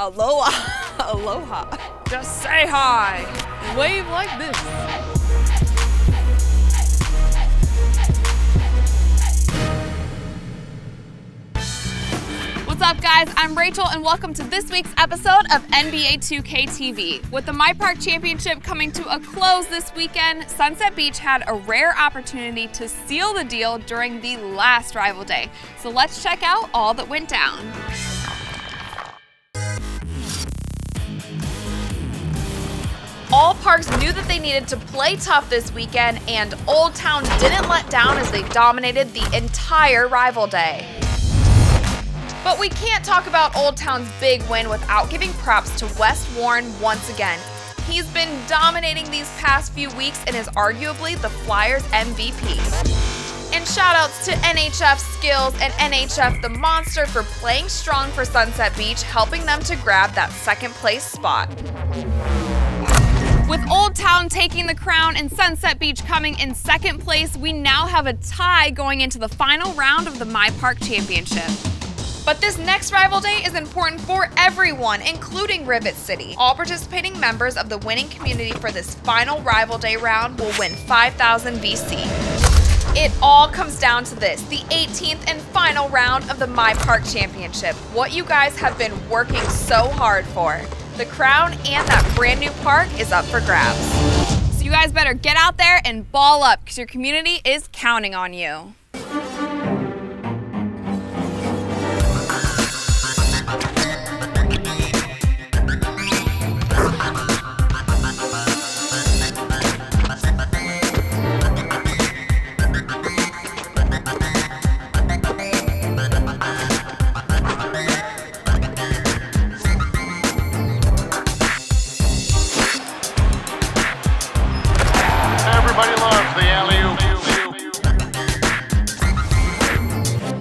Aloha. Aloha. Just say hi. Wave like this. What's up, guys? I'm Rachel, and welcome to this week's episode of NBA 2K TV. With the MyPARK Championship coming to a close this weekend, Sunset Beach had a rare opportunity to seal the deal during the last rival day. So let's check out all that went down. All parks knew that they needed to play tough this weekend, and Old Town didn't let down as they dominated the entire rival day. But we can't talk about Old Town's big win without giving props to Wes Warren once again. He's been dominating these past few weeks and is arguably the Flyers MVP. And shoutouts to NHF Skills and NHF The Monster for playing strong for Sunset Beach, helping them to grab that second place spot. With Old Town taking the crown and Sunset Beach coming in second place, we now have a tie going into the final round of the MyPARK Championship. But this next rival day is important for everyone, including Rivet City. All participating members of the winning community for this final rival day round will win 5,000 VC. It all comes down to this, the 18th and final round of the MyPARK Championship. What you guys have been working so hard for. The crown and that brand new park is up for grabs. So you guys better get out there and ball up, because your community is counting on you.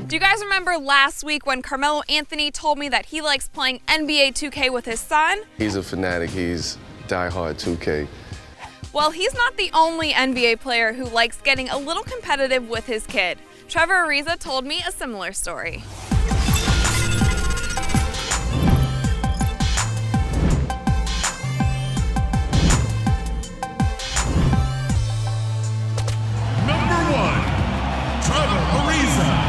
Do you guys remember last week when Carmelo Anthony told me that he likes playing NBA 2K with his son? He's a fanatic, he's diehard 2K. Well, he's not the only NBA player who likes getting a little competitive with his kid. Trevor Ariza told me a similar story. Number 1, Trevor Ariza.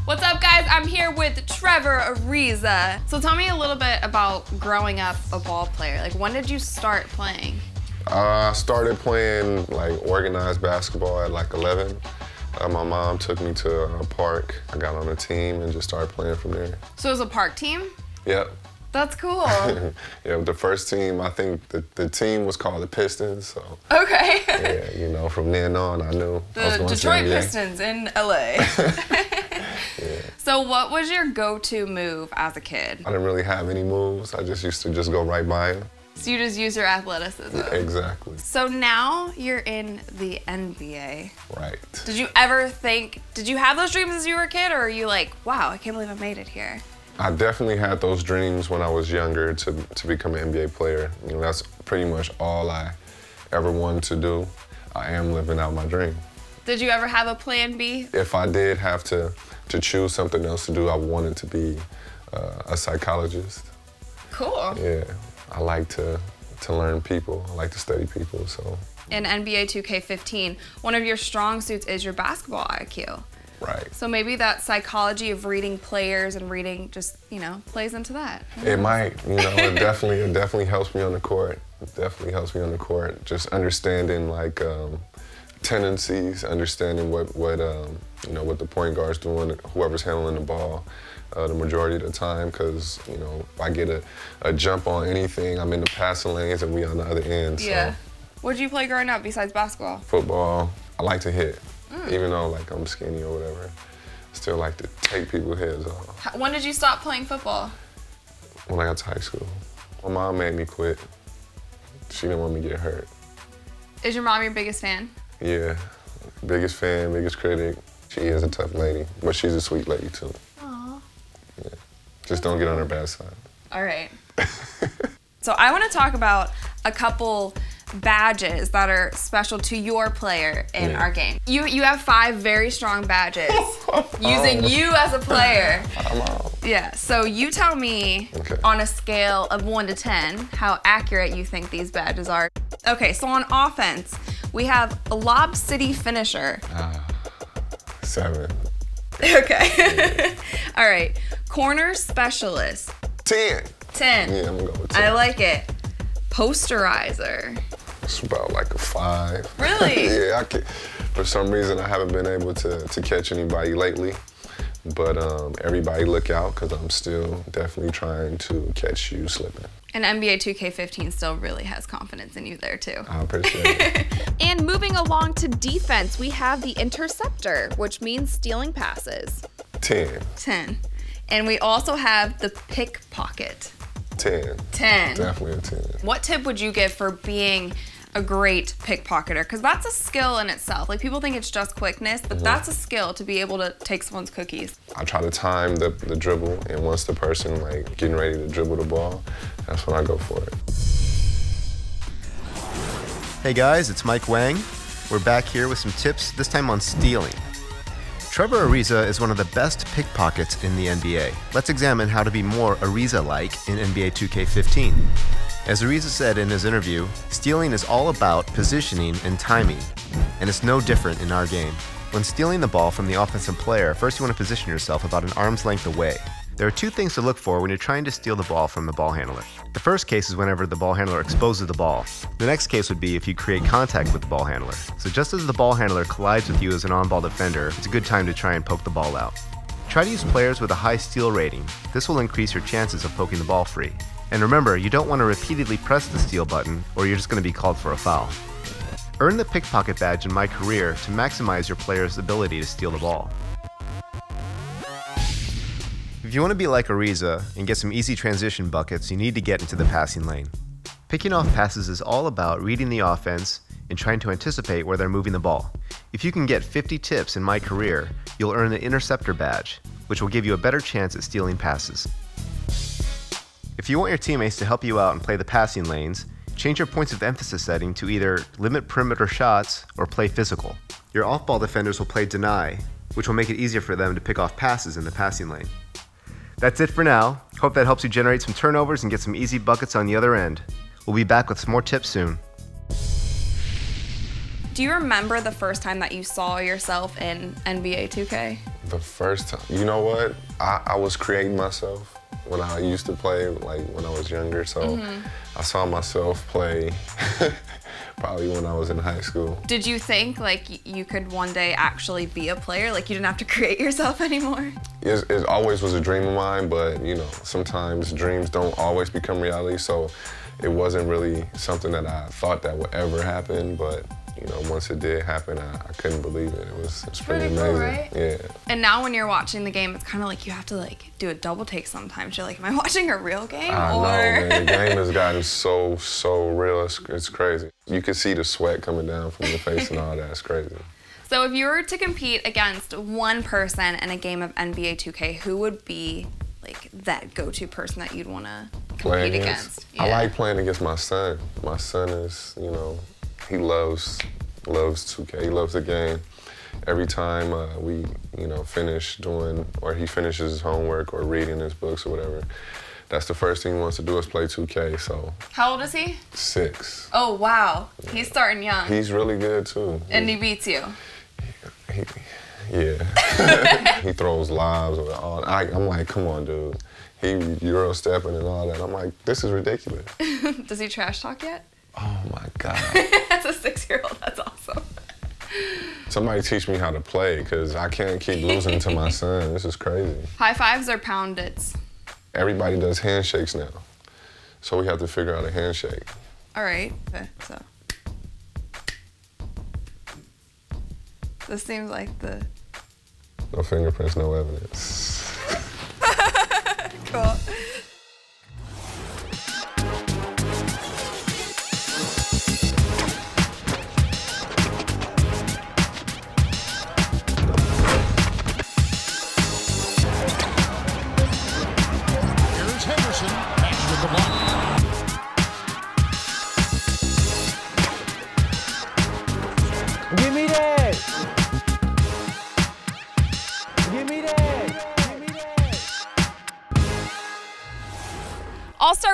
What's up, guys? I'm here with Trevor Ariza. So tell me a little bit about growing up a ball player. Like, when did you start playing? I started playing like organized basketball at like 11. My mom took me to a park. I got on a team and just started playing from there. So it was a park team? Yep. That's cool. Yeah, the first team, I think the team was called the Pistons, so. Okay. Yeah, you know, from then on I knew I was going The to Detroit the NBA. Pistons in LA. Yeah. So what was your go-to move as a kid? I didn't really have any moves. I just used to just go right by him. So you just use your athleticism. Exactly. So now you're in the NBA. Right. Did you ever think, did you have those dreams as you were a kid, or are you like, wow, I can't believe I made it here? I definitely had those dreams when I was younger to become an NBA player. You know, that's pretty much all I ever wanted to do. I am living out my dream. Did you ever have a plan B? If I did have to choose something else to do, I wanted to be a psychologist. Cool. Yeah, I like to learn people. I like to study people, so. In NBA 2K15, one of your strong suits is your basketball IQ. Right. So maybe that psychology of reading players and reading just, you know, plays into that. It might, you know, it definitely helps me on the court. It definitely helps me on the court. Just understanding like tendencies, understanding what you know, what the point guard's doing, whoever's handling the ball the majority of the time, because, you know, if I get a jump on anything, I'm in the passing lanes and we on the other end. Yeah. So. What did you play growing up besides basketball? Football. I like to hit. Even though like I'm skinny or whatever, I still like to take people's heads off. When did you stop playing football? When I got to high school. My mom made me quit. She didn't want me to get hurt. Is your mom your biggest fan? Yeah, biggest fan, biggest critic. She is a tough lady, but she's a sweet lady too. Aww. Yeah. Just don't get on her bad side. All right. So I want to talk about a couple badges that are special to your player in our game. You have 5 very strong badges using you as a player. I'm out. Yeah, so you tell me on a scale of 1 to 10 how accurate you think these badges are. Okay, so on offense, we have a Lob City finisher. 7. Okay. All right, corner specialist. 10. 10. Yeah, I'm gonna go with 10. I like it. Posterizer. It's about like a 5. Really? Yeah, for some reason I haven't been able to catch anybody lately. But everybody look out, because I'm still definitely trying to catch you slipping. And NBA 2K15 still really has confidence in you there too. I appreciate it. And moving along to defense, we have the interceptor, which means stealing passes. 10. 10. And we also have the pickpocket. 10. 10. Definitely a 10. What tip would you give for being a great pickpocketer? Because that's a skill in itself. Like, people think it's just quickness, but that's a skill to be able to take someone's cookies. I try to time the dribble, and once the person like getting ready to dribble the ball, that's when I go for it. Hey guys, it's Mike Wang. We're back here with some tips, this time on stealing. Trevor Ariza is one of the best pickpockets in the NBA. Let's examine how to be more Ariza-like in NBA 2K15. As Ariza said in his interview, stealing is all about positioning and timing, and it's no different in our game. When stealing the ball from the offensive player, first you want to position yourself about an arm's length away. There are 2 things to look for when you're trying to steal the ball from the ball handler. The first case is whenever the ball handler exposes the ball. The next case would be if you create contact with the ball handler. So just as the ball handler collides with you as an on-ball defender, it's a good time to try and poke the ball out. Try to use players with a high steal rating. This will increase your chances of poking the ball free. And remember, you don't want to repeatedly press the steal button, or you're just going to be called for a foul. Earn the pickpocket badge in My Career to maximize your player's ability to steal the ball. If you want to be like Ariza and get some easy transition buckets, you need to get into the passing lane. Picking off passes is all about reading the offense and trying to anticipate where they're moving the ball. If you can get 50 tips in My Career, you'll earn the interceptor badge, which will give you a better chance at stealing passes. If you want your teammates to help you out and play the passing lanes, change your points of emphasis setting to either limit perimeter shots or play physical. Your off-ball defenders will play deny, which will make it easier for them to pick off passes in the passing lane. That's it for now. Hope that helps you generate some turnovers and get some easy buckets on the other end. We'll be back with some more tips soon. Do you remember the first time that you saw yourself in NBA 2K? The first time, you know what? I was creating myself when I used to play, like when I was younger, so I saw myself play probably when I was in high school. Did you think like you could one day actually be a player? Like you didn't have to create yourself anymore? It always was a dream of mine, but you know, sometimes dreams don't always become reality, so it wasn't really something that I thought that would ever happen, but you know, once it did happen, I couldn't believe it. It's pretty amazing. Cool, right? Yeah. And now when you're watching the game, it's kind of like you have to like do a double take sometimes. You're like, am I watching a real game? I know, man. The game has gotten so real. It's crazy. You can see the sweat coming down from your face and all that. It's crazy. So if you were to compete against one person in a game of NBA 2K, who would be like that go-to person that you'd want to compete against? Yeah. I like playing against my son. My son is, you know, he loves 2K. He loves the game. Every time we, you know, finish doing, or he finishes his homework or reading his books or whatever, that's the first thing he wants to do is play 2K. So. How old is he? 6. Oh wow, he's starting young. He's really good too. And he beats you. Yeah. He throws lobs or all. I'm like, come on, dude. He Euro stepping and all that. I'm like, this is ridiculous. Does he trash talk yet? Oh my God. As a 6-year-old, that's awesome. Somebody teach me how to play, because I can't keep losing to my son. This is crazy. High fives or pound-its? Everybody does handshakes now. So we have to figure out a handshake. All right, okay, so. This seems like the... No fingerprints, no evidence. Cool.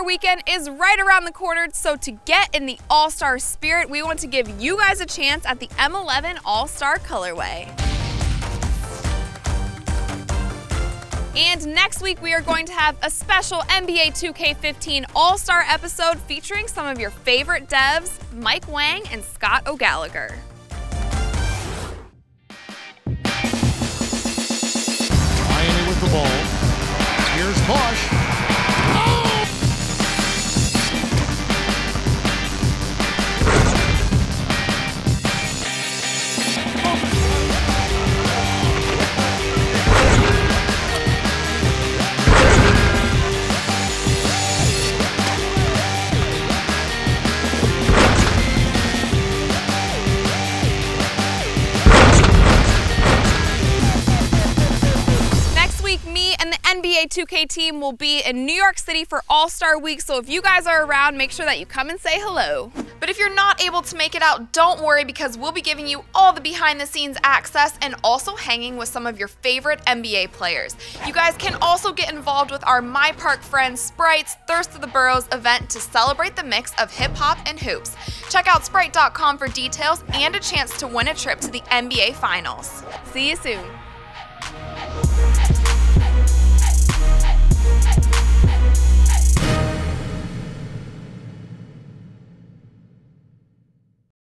All-Star Weekend is right around the corner, so to get in the All-Star spirit, we want to give you guys a chance at the M11 All-Star colorway. And next week, we are going to have a special NBA 2K15 All-Star episode featuring some of your favorite devs, Mike Wang and Scott O'Gallagher. Ryan with the ball. Here's Bosch. NBA 2K team will be in New York City for All-Star Week, so if you guys are around, make sure that you come and say hello. But if you're not able to make it out, don't worry, because we'll be giving you all the behind-the-scenes access and also hanging with some of your favorite NBA players. You guys can also get involved with our MyPARK Friends Sprites Thirst of the Boroughs event to celebrate the mix of hip-hop and hoops. Check out Sprite.com for details and a chance to win a trip to the NBA Finals. See you soon.